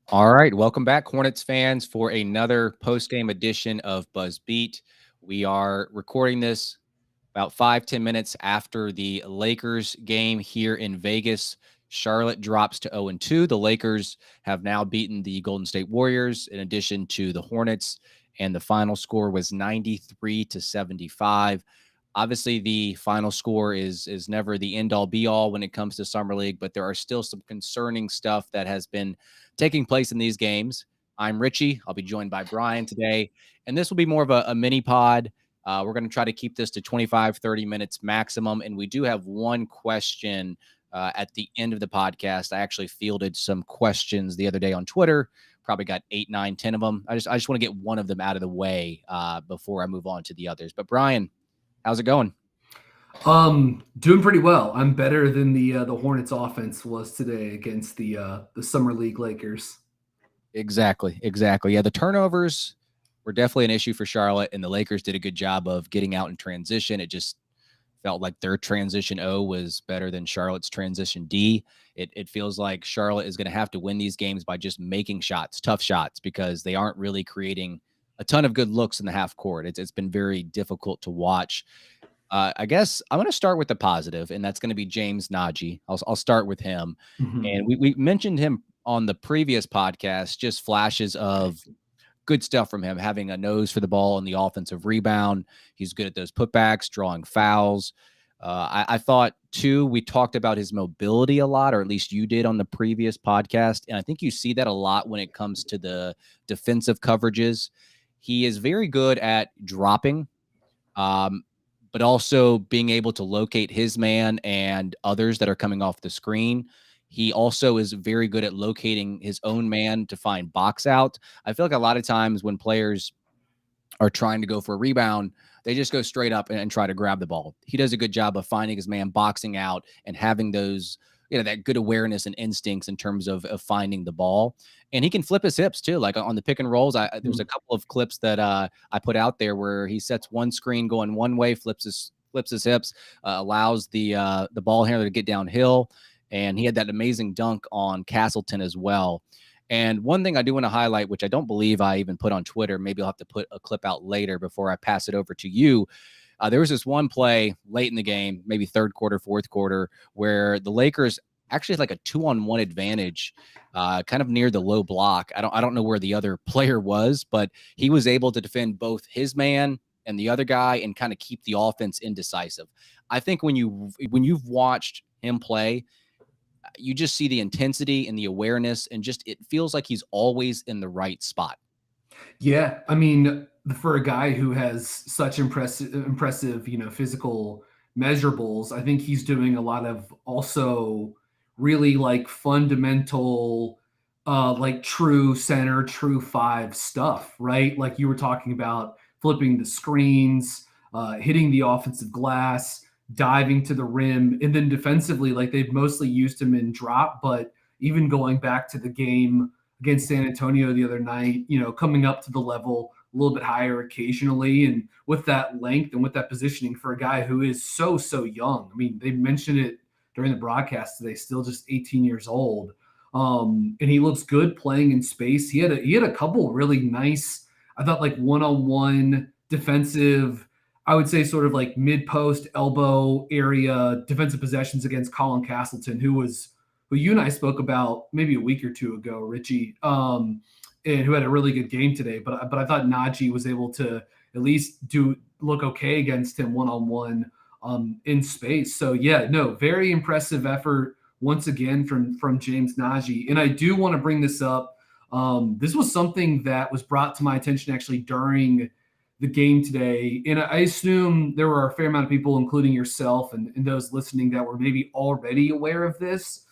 All right, welcome back, Hornets fans, for another post-game edition of Buzz Beat. We are recording this about 5-10 minutes after the Lakers game here in Vegas. Charlotte drops to 0-2. The Lakers have now beaten the Golden State Warriors in addition to the Hornets, and the final score was 93-75. Obviously, the final score is never the end all be all when it comes to summer league, but there are still some concerning stuff that has been taking place in these games. I'm Richie. I'll be joined by Brian today, and this will be more of a mini pod. We're going to try to keep this to 25, 30 minutes maximum. And we do have one question at the end of the podcast. I actually fielded some questions the other day on Twitter, probably got 8, 9, 10 of them. I just want to get one of them out of the way before I move on to the others. But Brian, how's it going? Doing pretty well. I'm better than the Hornets offense was today against the summer league Lakers. Exactly. Yeah, the turnovers were definitely an issue for Charlotte, and the Lakers did a good job of getting out in transition. It just felt like their transition O was better than Charlotte's transition D. It feels like Charlotte is going to have to win these games by just making shots, tough shots, because they aren't really creating a ton of good looks in the half court. It's been very difficult to watch. I guess I'm going to start with the positive, and that's going to be James Nagy. I'll start with him. Mm-hmm. And we mentioned him on the previous podcast, just flashes of good stuff from him, having a nose for the ball and the offensive rebound. He's good at those putbacks, drawing fouls. I thought, too, we talked about his mobility a lot, or at least you did on the previous podcast. And I think you see that a lot when it comes to the defensive coverages. He is very good at dropping, but also being able to locate his man and others that are coming off the screen. He also is very good at locating his own man to find box out. I feel like a lot of times when players are trying to go for a rebound, they just go straight up and try to grab the ball. He does a good job of finding his man, boxing out, and having those, that good awareness and instincts in terms of finding the ball. And he can flip his hips too. Like on the pick and rolls, there's a couple of clips that I put out there where he sets one screen going one way, flips his hips, allows the ball handler to get downhill. And he had that amazing dunk on Castleton as well. And one thing I do want to highlight, which I don't believe I even put on Twitter, maybe I'll have to put a clip out later before I pass it over to you. There was this one play late in the game, maybe third quarter, fourth quarter, where the Lakers actually had like a 2-on-1 advantage, kind of near the low block. I don't know where the other player was, but he was able to defend both his man and the other guy and kind of keep the offense indecisive. I think when you've watched him play, you just see the intensity and the awareness, and just it feels like he's always in the right spot. Yeah, I mean, for a guy who has such impressive, physical measurables, I think he's doing a lot of also really like fundamental, like true center, true five stuff, right? Like you were talking about flipping the screens, hitting the offensive glass, diving to the rim, and then defensively, like they've mostly used him in drop, but even going back to the game against San Antonio the other night, coming up to the level a little bit higher occasionally. And with that length and with that positioning for a guy who is so young. I mean, they mentioned it during the broadcast today, still just 18 years old. And he looks good playing in space. He had a couple really nice, I thought, like one-on-one defensive, I would say sort of like mid-post elbow area defensive possessions against Colin Castleton, who you and I spoke about maybe a week or two ago, Richie, and who had a really good game today. But I thought Najee was able to at least look okay against him one-on-one in space. So yeah, no, very impressive effort once again from James Najee. And I do want to bring this up. This was something that was brought to my attention actually during the game today. And I assume there were a fair amount of people, including yourself and those listening, that were maybe already aware of this.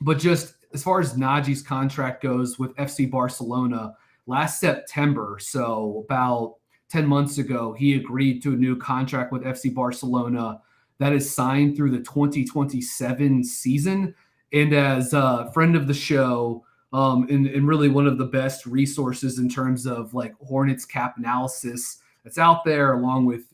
But just as far as Najee's contract goes with FC Barcelona, last September, so about 10 months ago, he agreed to a new contract with FC Barcelona that is signed through the 2027 season. And as a friend of the show, and really one of the best resources in terms of like Hornets cap analysis that's out there, along with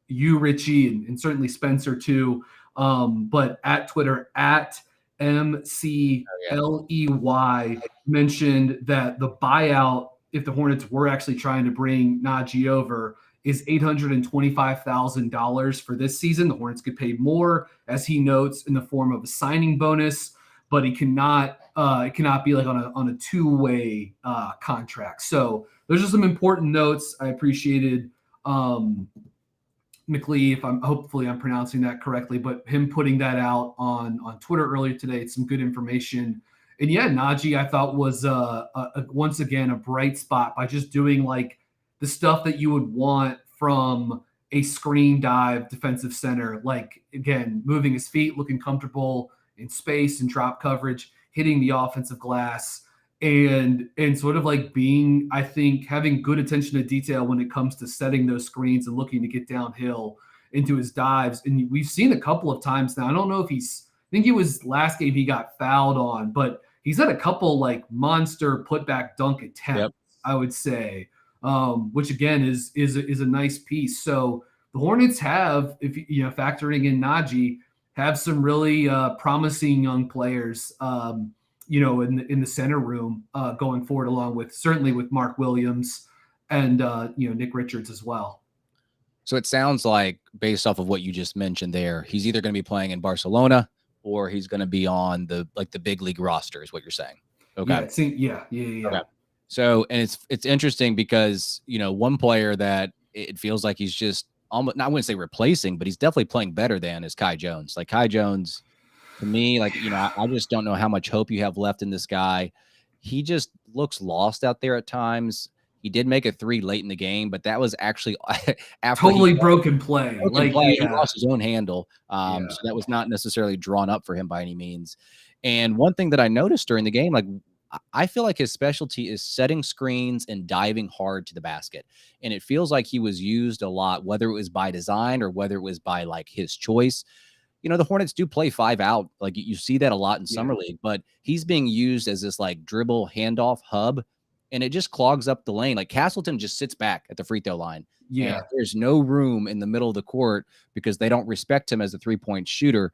you, Richie, and certainly Spencer too. But at Twitter, at Oh, MCLEY mentioned that the buyout, if the Hornets were actually trying to bring Najee over, is $825,000 for this season. The Hornets could pay more, as he notes, in the form of a signing bonus, but he cannot. It cannot be like on a two-way contract. So those are some important notes. I appreciated McLee, if I'm pronouncing that correctly, but him putting that out on Twitter earlier today. It's some good information. And yeah, Najee, I thought was once again a bright spot by just doing like the stuff that you would want from a screen dive defensive center. Like again, moving his feet, looking comfortable in space and drop coverage, hitting the offensive glass, and sort of like being, I think, having good attention to detail when it comes to setting those screens and looking to get downhill into his dives. And we've seen a couple of times now. I don't know if I think it was last game he got fouled on, but he's had a couple like monster putback dunk attempts, yep. I would say, which again is a nice piece. So the Hornets have, if you know, factoring in Najee, have some really promising young players. In the center room going forward, along with certainly with Mark Williams and Nick Richards as well. So it sounds like, based off of what you just mentioned there, he's either going to be playing in Barcelona or he's going to be on the big league roster, is what you're saying. Okay. Yeah. Okay. So, and it's interesting because, one player that it feels like he's just almost, I wouldn't say replacing, but he's definitely playing better than is Kai Jones. Like Kai Jones, to me, like, I just don't know how much hope you have left in this guy. He just looks lost out there at times. He did make a 3 late in the game, but that was actually after totally broken play. He lost his own handle. So that was not necessarily drawn up for him by any means. And one thing that I noticed during the game, like, I feel like his specialty is setting screens and diving hard to the basket. And it feels like he was used a lot, whether it was by design or whether it was by like his choice. The Hornets do play 5 out. Like you see that a lot in summer league, but he's being used as this like dribble handoff hub, and it just clogs up the lane. Like Castleton just sits back at the free throw line. Yeah. And there's no room in the middle of the court because they don't respect him as a 3-point shooter.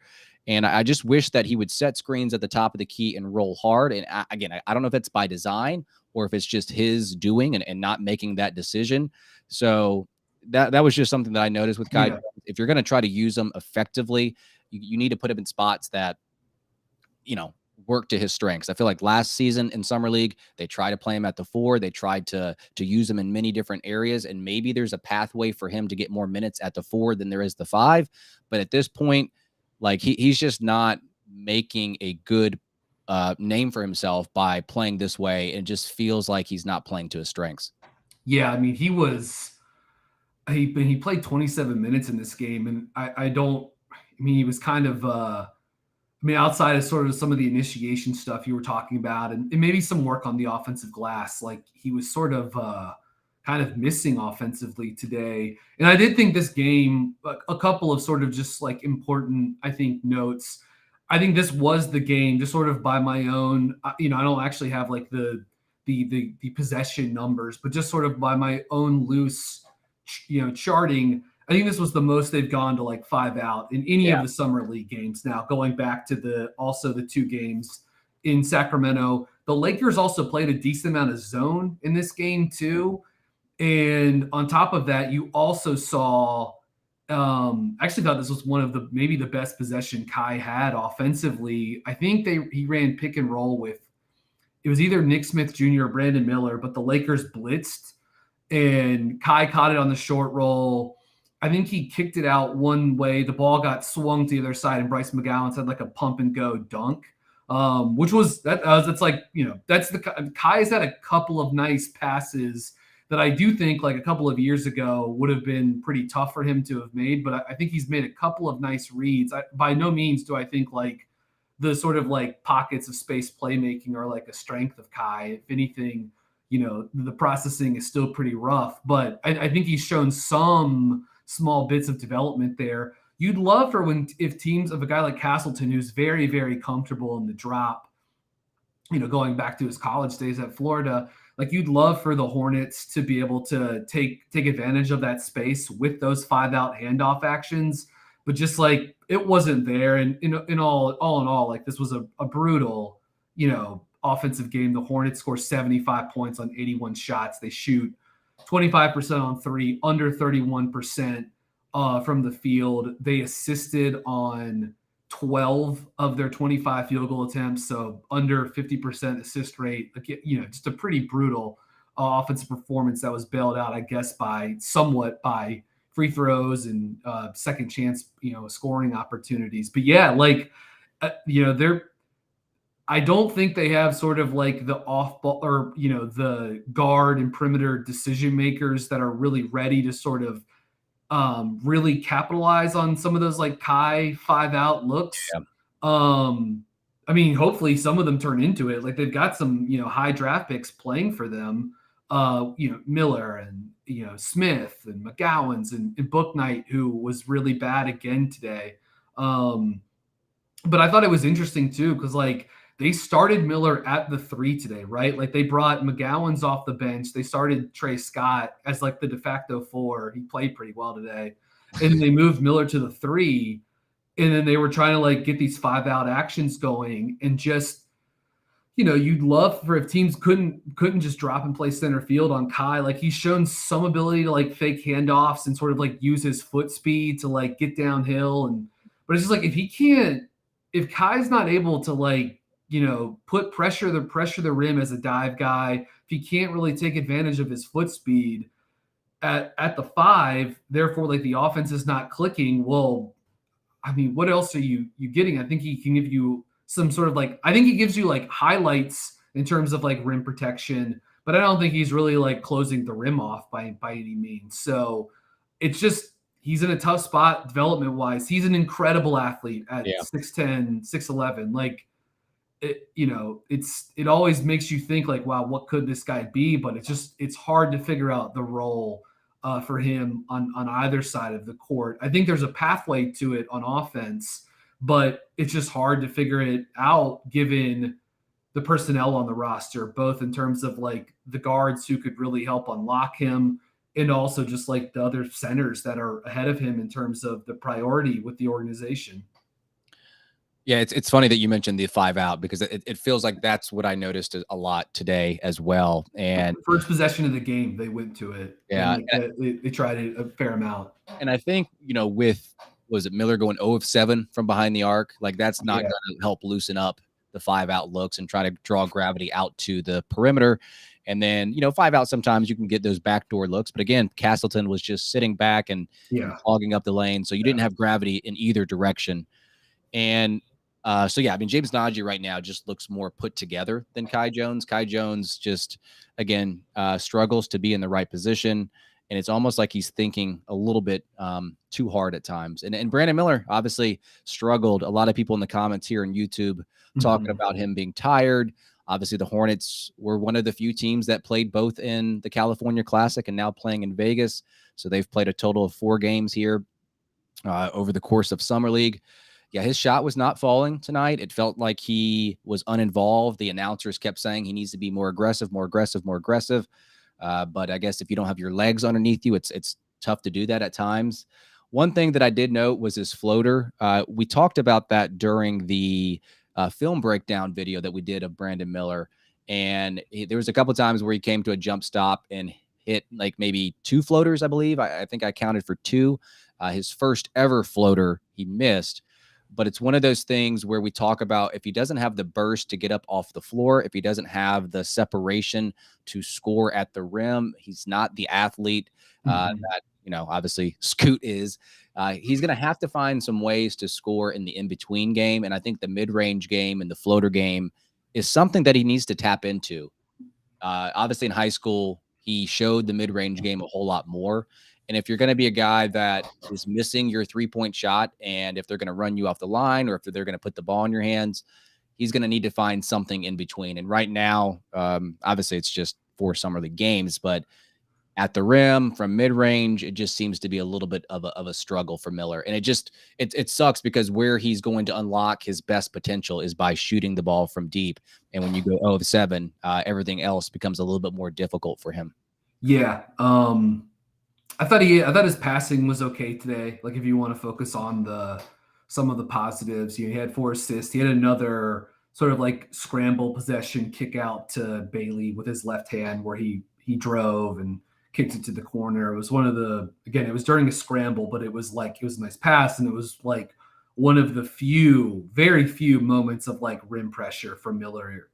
And I just wish that he would set screens at the top of the key and roll hard. And I don't know if it's by design or if it's just his doing and not making that decision. So that was just something that I noticed with Kai. Yeah. If you're going to try to use him effectively, you need to put him in spots that, work to his strengths. I feel like last season in summer league, they tried to play him at the 4. They tried to use him in many different areas. And maybe there's a pathway for him to get more minutes at the 4 than there is the 5. But at this point, like he's just not making a good name for himself by playing this way. And just feels like he's not playing to his strengths. Yeah. I mean, he played 27 minutes in this game. And he was kind of, outside of sort of some of the initiation stuff you were talking about and maybe some work on the offensive glass, like he was sort of kind of missing offensively today. And I did think this game, a couple of sort of just like important, I think, notes. I think this was the game just sort of by my own, I don't actually have like the possession numbers, but just sort of by my own loose, charting, I think this was the most they've gone to like 5 out in any of the summer league games. Now, going back to the 2 games in Sacramento, the Lakers also played a decent amount of zone in this game too. And on top of that, you also saw, actually thought this was one of maybe the best possession Kai had offensively. I think he ran pick and roll with, it was either Nick Smith Jr. or Brandon Miller, but the Lakers blitzed and Kai caught it on the short roll. I think he kicked it out one way. The ball got swung to the other side, and Bryce McGowan had like a pump and go dunk, which was that's like, that's Kai's had a couple of nice passes that I do think like a couple of years ago would have been pretty tough for him to have made. But I think he's made a couple of nice reads. By no means do I think like the sort of like pockets of space playmaking are like a strength of Kai. If anything, the processing is still pretty rough, but I think he's shown some small bits of development there. You'd love for if teams of a guy like Castleton, who's very, very comfortable in the drop, going back to his college days at Florida, like you'd love for the Hornets to be able to take advantage of that space with those 5 out handoff actions. but just like it wasn't there. And in all, like this was a brutal, offensive game. The Hornets score 75 points on 81 shots. They shoot 25% on three, under 31% from the field. They assisted on 12 of their 25 field goal attempts, so under 50% assist rate. Just a pretty brutal offensive performance that was bailed out, I guess, somewhat by free throws and second chance, scoring opportunities. But yeah, like, they're. I don't think they have sort of like the off ball or the guard and perimeter decision makers that are really ready to sort of really capitalize on some of those like Kai 5-out looks. Yeah. I mean, hopefully some of them turn into it. Like they've got some, high draft picks playing for them. Miller and Smith and McGowan's and Booknight, who was really bad again today. But I thought it was interesting too, because like they started Miller at the 3 today, right? Like they brought McGowan's off the bench. They started Trey Scott as like the de facto 4. He played pretty well today. And they moved Miller to the 3. And then they were trying to like get these 5-out actions going, and just, you'd love for if teams couldn't just drop and play center field on Kai. Like he's shown some ability to like fake handoffs and sort of like use his foot speed to like get downhill. But it's just like if Kai's not able to like, put pressure the rim as a dive guy, if he can't really take advantage of his foot speed at the 5, therefore like the offense is not clicking. Well, I mean, what else are you getting? I think he can give you some sort of like, I think he gives you like highlights in terms of like rim protection, but I don't think he's really like closing the rim off by any means. So it's just, he's in a tough spot development wise. He's an incredible athlete at 6'10", 6'11". Like it always makes you think like, wow, what could this guy be? But it's hard to figure out the role for him on either side of the court. I think there's a pathway to it on offense, but it's just hard to figure it out given the personnel on the roster, both in terms of like the guards who could really help unlock him, and also just like the other centers that are ahead of him in terms of the priority with the organization. Yeah, it's funny that you mentioned the 5-out, because it feels like that's what I noticed a lot today as well. And first possession of the game, they went to it. Yeah, they tried it a fair amount. And I think was it Miller going 0 of 7 from behind the arc? Like that's not going to help loosen up the 5-out looks and try to draw gravity out to the perimeter. And then 5-out, sometimes you can get those backdoor looks, but again, Castleton was just sitting back and clogging up the lane, so you didn't have gravity in either direction. And I mean, James Najee right now just looks more put together than Kai Jones. Kai Jones just, again, struggles to be in the right position, and it's almost like he's thinking a little bit too hard at times. And Brandon Miller obviously struggled. A lot of people in the comments here on YouTube talking about him being tired. Obviously, the Hornets were one of the few teams that played both in the California Classic and now playing in Vegas. So they've played a total of 4 games here over the course of Summer League. Yeah, his shot was not falling tonight. It felt like he was uninvolved. The announcers kept saying he needs to be more aggressive, more aggressive, more aggressive. But I guess if you don't have your legs underneath you, it's tough to do that at times. One thing that I did note was his floater. We talked about that during the film breakdown video that we did of Brandon Miller. And there was a couple of times where he came to a jump stop and hit like maybe 2 floaters, I believe. I think I counted for 2. His first ever floater he missed. But it's one of those things where we talk about if he doesn't have the burst to get up off the floor, if he doesn't have the separation to score at the rim, he's not the athlete that, obviously Scoot is. He's going to have to find some ways to score in the in-between game. And I think the mid-range game and the floater game is something that he needs to tap into. Obviously in high school, he showed the mid-range game a whole lot more. And if you're going to be a guy that is missing your 3-point shot, and if they're going to run you off the line, or if they're going to put the ball in your hands, he's going to need to find something in between. And right now, obviously it's just 4 Summer League games, but at the rim from mid-range, it just seems to be a little bit of a struggle for Miller. And it sucks, because where he's going to unlock his best potential is by shooting the ball from deep. And when you go 0 of 7, everything else becomes a little bit more difficult for him. Yeah. I thought his passing was okay today. Like if you want to focus on some of the positives, he had 4 assists. He had another sort of like scramble possession kick out to Bailey with his left hand where he drove and kicked it to the corner. It was one of the again, it was during a scramble, but it was a nice pass and it was like one of the very few moments of like rim pressure from Miller.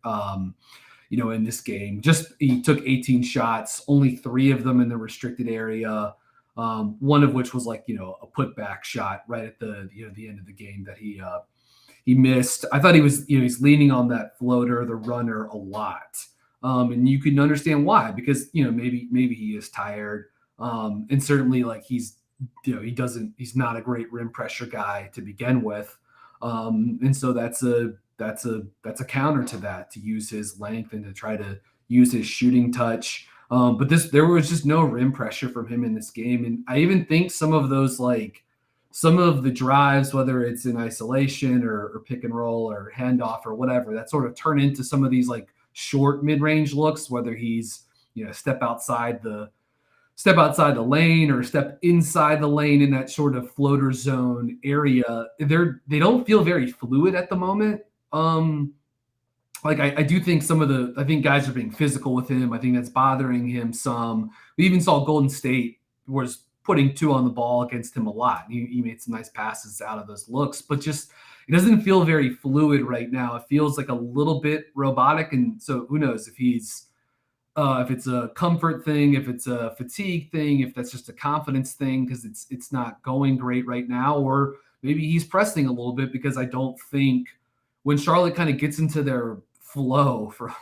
In this game. Just he took 18 shots, only 3 of them in the restricted area. One of which was like a putback shot right at the end of the game that he missed. I thought he was he's leaning on that floater, the runner a lot, and you can understand why because maybe he is tired, and certainly like he's he's not a great rim pressure guy to begin with, and so that's a counter to that to use his length and to try to use his shooting touch. But there was just no rim pressure from him in this game, and I even think some of the drives, whether it's in isolation or pick and roll or handoff or whatever, that sort of turn into some of these like short mid range looks, whether he's step outside the lane or step inside the lane in that sort of floater zone area. They don't feel very fluid at the moment. Like I do think I think guys are being physical with him. I think that's bothering him some. We even saw Golden State was putting 2 on the ball against him a lot. He made some nice passes out of those looks, but just it doesn't feel very fluid right now. It feels like a little bit robotic, and so who knows if it's a comfort thing, if it's a fatigue thing, if that's just a confidence thing because it's not going great right now, or maybe he's pressing a little bit because I don't think when Charlotte kind of gets into their flow for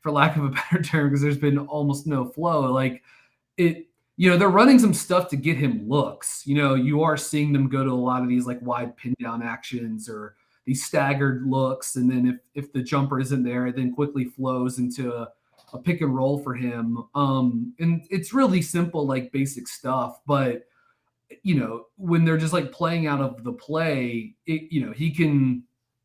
lack of a better term, because there's been almost no flow, like they're running some stuff to get him looks. You are seeing them go to a lot of these like wide pin down actions or these staggered looks, and then if the jumper isn't there, it then quickly flows into a pick and roll for him. And it's really simple, like basic stuff, but when they're just like playing out of the play,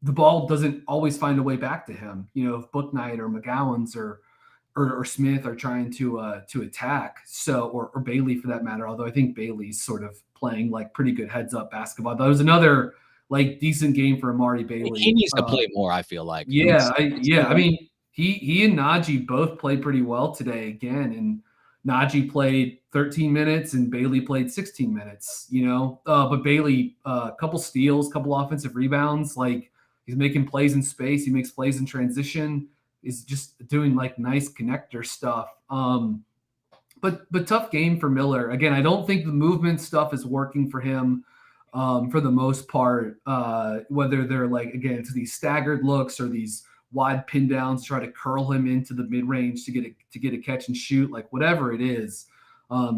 the ball doesn't always find a way back to him. If Booknight or McGowan's or Smith are trying to attack, or Bailey for that matter. Although I think Bailey's sort of playing like pretty good heads up basketball. That was another like decent game for Amari Bailey. He needs to play more, I feel like. I mean, he and Najee both played pretty well today again, and Najee played 13 minutes and Bailey played 16 minutes. But Bailey, a couple steals, couple offensive rebounds, like he's making plays in space. He makes plays in transition. He's just doing like nice connector stuff. But tough game for Miller. Again, I don't think the movement stuff is working for him for the most part. Whether they're like again to these staggered looks or these wide pin downs, try to curl him into the mid range to get a catch and shoot, like whatever it is.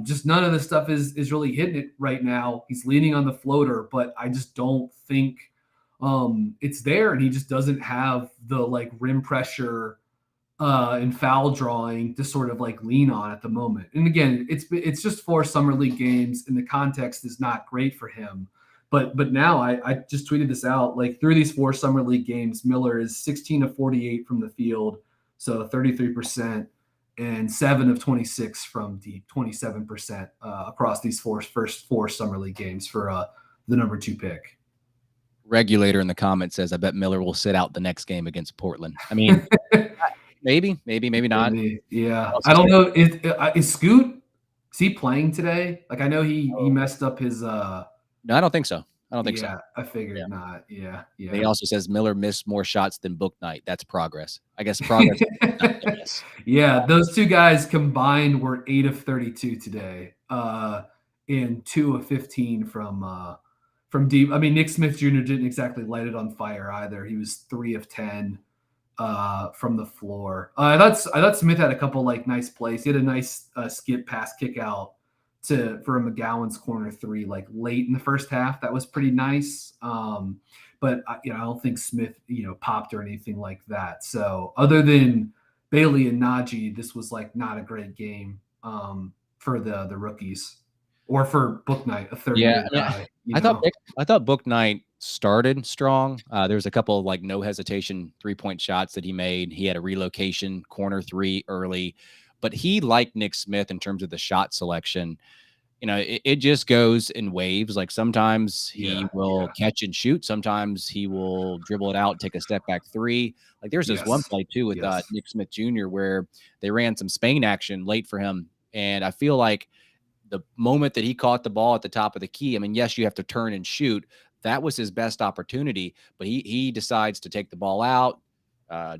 Just none of this stuff is really hitting it right now. He's leaning on the floater, but I just don't think it's there, and he just doesn't have the like rim pressure and foul drawing to sort of like lean on at the moment. And again, it's just 4 summer league games, and the context is not great for him. But now I just tweeted this out. Like through these 4 summer league games, Miller is 16 of 48 from the field, so 33%, and 7 of 26 from deep, 27% across these first 4 summer league games for the number 2 pick. Regulator in the comments says, "I bet Miller will sit out the next game against Portland." I mean, maybe not. Yeah, I don't know. Is Scoot? Is he playing today? Like I know he messed up his. No, I don't think so. I think so. Yeah, I figured not. Yeah. He also says Miller missed more shots than Booknight. That's progress. I guess progress. Yeah, those 2 guys combined were 8 of 32 today, and 2 of 15 from deep. I mean, Nick Smith Jr. didn't exactly light it on fire either. He was 3 of 10 from the floor. I thought Smith had a couple like nice plays. He had a nice skip pass kick out for a McGowan's corner 3 like late in the first half. That was pretty nice. But I don't think Smith popped or anything like that. So other than Bailey and Najee, this was like not a great game for the rookies or for Booknight, a 30-year guy. I thought Booknight started strong. There was a couple of like no hesitation 3-point shots that he made. He had a relocation corner 3 early, but he, like Nick Smith in terms of the shot selection, it just goes in waves. Like sometimes he Yeah. will Yeah. catch and shoot. Sometimes he will dribble it out, take a step back three. Like there's this one Yes. play too with Yes. Nick Smith Jr. where they ran some Spain action late for him. And I feel like the moment that he caught the ball at the top of the key, I mean, yes, you have to turn and shoot. That was his best opportunity, but he decides to take the ball out,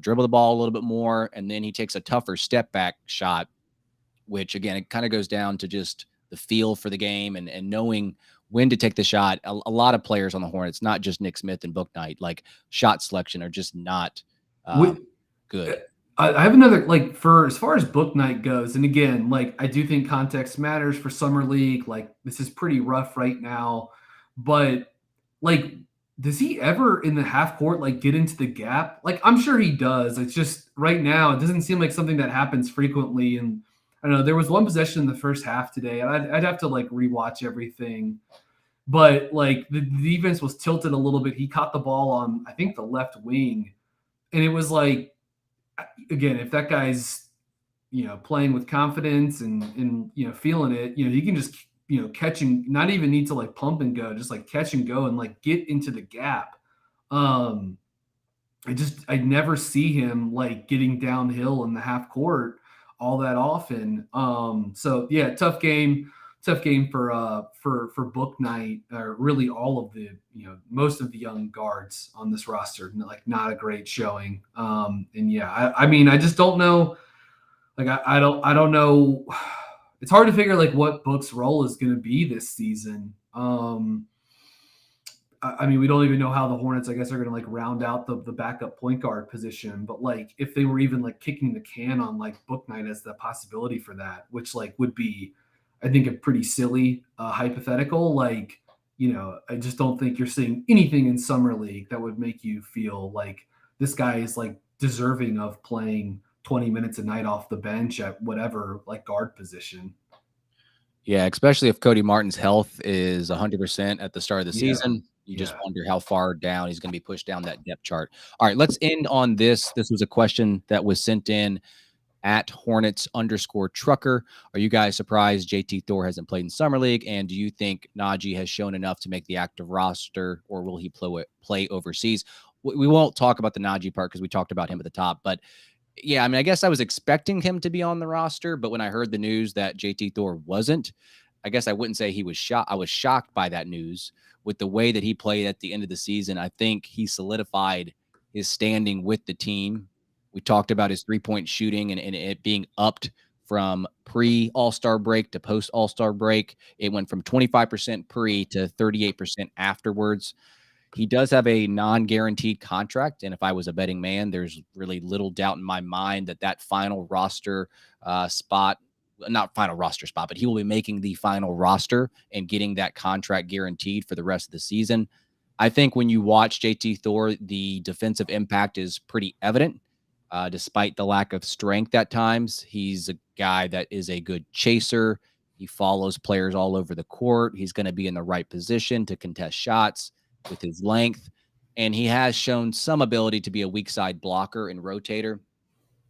dribble the ball a little bit more, and then he takes a tougher step back shot, which again, it kind of goes down to just the feel for the game and knowing when to take the shot. A lot of players on the Hornets, not just Nick Smith and Book Knight, like shot selection are just not With, good. I have another, like, for as far as book night goes, and again, like, I do think context matters for summer league. Like, this is pretty rough right now, but like, does he ever in the half court like get into the gap? Like, I'm sure he does. It's just right now it doesn't seem like something that happens frequently. And I don't know. There was one possession in the first half today, and I'd have to like rewatch everything. But like the defense was tilted a little bit. He caught the ball on I think the left wing, and it was like, again, if that guy's playing with confidence and feeling it, he can just catch and not even need to like pump and go, just like catch and go and like get into the gap. Um, I never see him like getting downhill in the half court all that often. So yeah, tough game for book night, or really all of the most of the young guards on this roster. Like not a great showing. And yeah, I mean I just don't know. Like I don't know. It's hard to figure like what Book's role is going to be this season. I mean, we don't even know how the Hornets, I guess, are going to like round out the backup point guard position. But like, if they were even like kicking the can on like Book Night as the possibility for that, which like would be, I think, a pretty silly hypothetical. Like, I just don't think you're seeing anything in summer league that would make you feel like this guy is like deserving of playing 20 minutes a night off the bench at whatever like guard position. Yeah, especially if Cody Martin's health is 100% at the start of the Yeah. season. You just Yeah. wonder how far down he's going to be pushed down that depth chart. All right, let's end on this. This was a question that was sent in at Hornets_Trucker. Are you guys surprised JT Thor hasn't played in Summer League? And do you think Najee has shown enough to make the active roster, or will he play overseas? We won't talk about the Najee part because we talked about him at the top, but yeah, I mean, I guess I was expecting him to be on the roster, but when I heard the news that JT Thor wasn't, I guess I wouldn't say he was shocked. I was shocked by that news with the way that he played at the end of the season. I think he solidified his standing with the team. We talked about his 3-point shooting and it being upped from pre All-Star break to post All-Star break. It went from 25% pre to 38% afterwards. He does have a non-guaranteed contract, and if I was a betting man, there's really little doubt in my mind that final roster spot, not final roster spot, but he will be making the final roster and getting that contract guaranteed for the rest of the season. I think when you watch JT Thor, the defensive impact is pretty evident. Despite the lack of strength at times, he's a guy that is a good chaser. He follows players all over the court. He's going to be in the right position to contest shots with his length, and he has shown some ability to be a weak side blocker and rotator.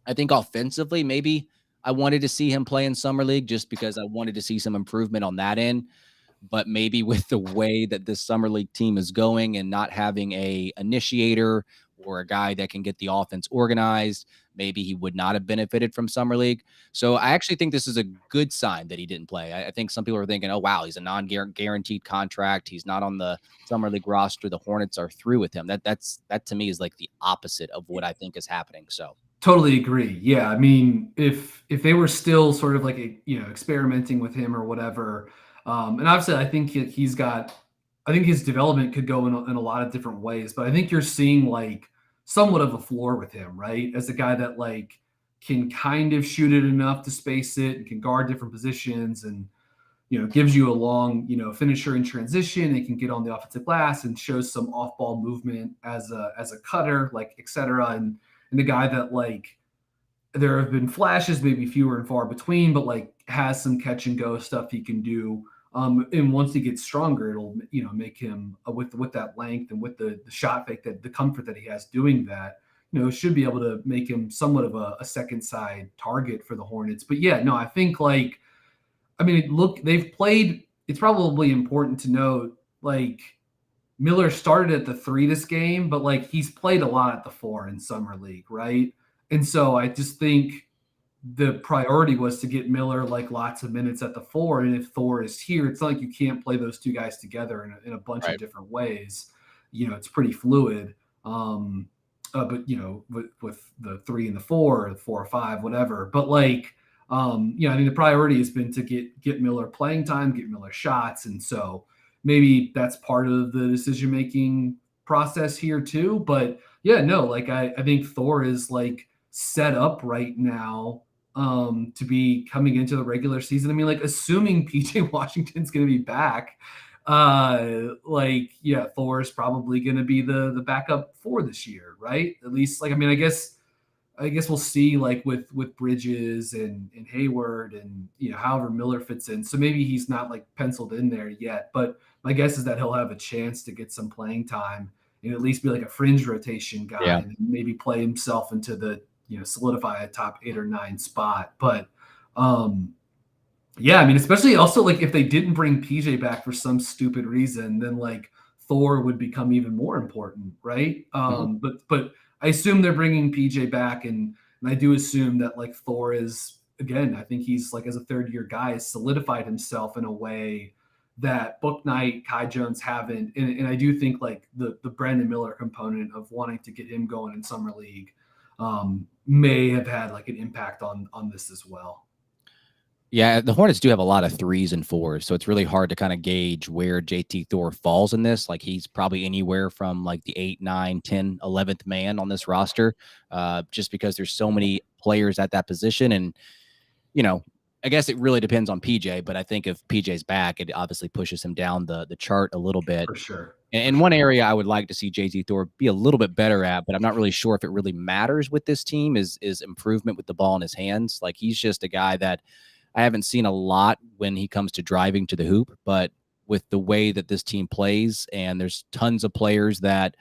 I think offensively, maybe I wanted to see him play in summer league just because I wanted to see some improvement on that end. But maybe with the way that this summer league team is going and not having a initiator or a guy that can get the offense organized, maybe he would not have benefited from summer league. So I actually think this is a good sign that he didn't play. I think some people are thinking, oh, wow, he's a non-guaranteed contract. He's not on the summer league roster. The Hornets are through with him. That to me is like the opposite of what I think is happening. So Totally agree. Yeah, I mean, if they were still sort of like experimenting with him or whatever, and obviously I think I think his development could go in a lot of different ways, but I think you're seeing like somewhat of a floor with him, right? As a guy that like can kind of shoot it enough to space it and can guard different positions and gives you a long finisher in transition and can get on the offensive glass and shows some off ball movement as a cutter, like etc. And the guy that like there have been flashes, maybe fewer and far between, but like has some catch and go stuff he can do. And once he gets stronger, it'll make him with that length and with the shot fake, that the comfort that he has doing that, should be able to make him somewhat of a second side target for the Hornets. But yeah, no, I think like I mean, look, they've played. It's probably important to note, like Miller started at the 3 this game, but like he's played a lot at the 4 in summer league, right? And so I just think the priority was to get Miller like lots of minutes at the 4. And if Thor is here, it's not like you can't play those two guys together in a bunch of Right. different ways. It's pretty fluid. But with the 3 and the 4, or the 4 or 5, whatever. But like, I think the priority has been to get Miller playing time, get Miller shots, and so maybe that's part of the decision making process here too. But yeah, no, like I think Thor is like set up right now to be coming into the regular season. I mean, like assuming PJ Washington's going to be back, like yeah, Thor is probably going to be the backup for this year, right? At least, like I mean, I guess we'll see like with Bridges and Hayward and however Miller fits in. So maybe he's not like penciled in there yet, but my guess is that he'll have a chance to get some playing time and at least be like a fringe rotation guy Yeah. and maybe play himself into the solidify a top 8 or 9 spot. But yeah, I mean, especially also like if they didn't bring PJ back for some stupid reason, then like Thor would become even more important, right? Mhm. But I assume they're bringing PJ back, and I do assume that like Thor is again. I think he's like as a 3rd-year guy has solidified himself in a way that Book Knight, Kai Jones haven't, and I do think like the Brandon Miller component of wanting to get him going in summer league may have had like an impact on this as well. Yeah, the Hornets do have a lot of 3s and 4s, so it's really hard to kind of gauge where JT Thor falls in this. Like he's probably anywhere from like the 8, 9, 10, 11th man on this roster, just because there's so many players at that position. And, I guess it really depends on PJ, but I think if PJ's back, it obviously pushes him down the chart a little bit. For sure. And one area I would like to see JT Thor be a little bit better at, but I'm not really sure if it really matters with this team is improvement with the ball in his hands. Like he's just a guy that I haven't seen a lot when he comes to driving to the hoop, but with the way that this team plays, and there's tons of players that,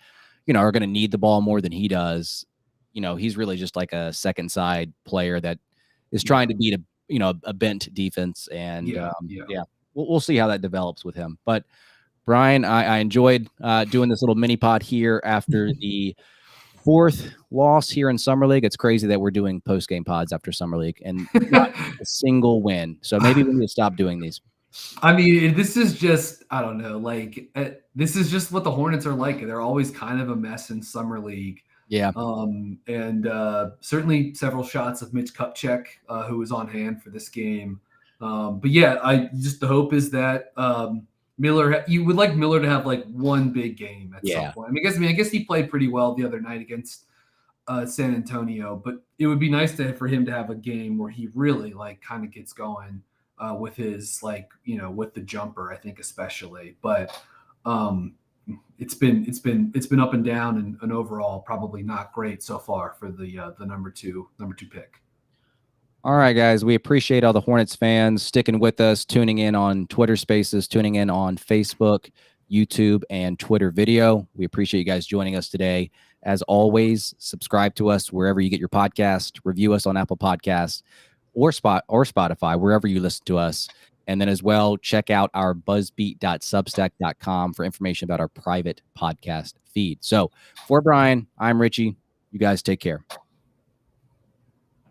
are going to need the ball more than he does. He's really just like a second side player that is trying to beat a bent defense. And Yeah. we'll see how that develops with him. But Brian, I enjoyed doing this little mini pod here after the 4th loss here in Summer League. It's crazy that we're doing post-game pods after Summer League and not a single win. So maybe we need to stop doing these. I mean, this is just, I don't know, like this is just what the Hornets are like. They're always kind of a mess in Summer League. Yeah. And certainly several shots of Mitch Kupchak, who was on hand for this game. But yeah, the hope is that you would like Miller to have like one big game at some point. I guess he played pretty well the other night against San Antonio, but it would be nice for him to have a game where he really like kind of gets going with his with the jumper, I think especially. But it's been up and down, and overall probably not great so far for the number two pick. All right, guys, we appreciate all the Hornets fans sticking with us, tuning in on Twitter Spaces, tuning in on Facebook, YouTube, and Twitter video. We appreciate you guys joining us today. As always, subscribe to us wherever you get your podcast, review us on Apple Podcasts or Spotify, wherever you listen to us. And then as well, check out our buzzbeat.substack.com for information about our private podcast feed. So for Brian, I'm Richie. You guys take care.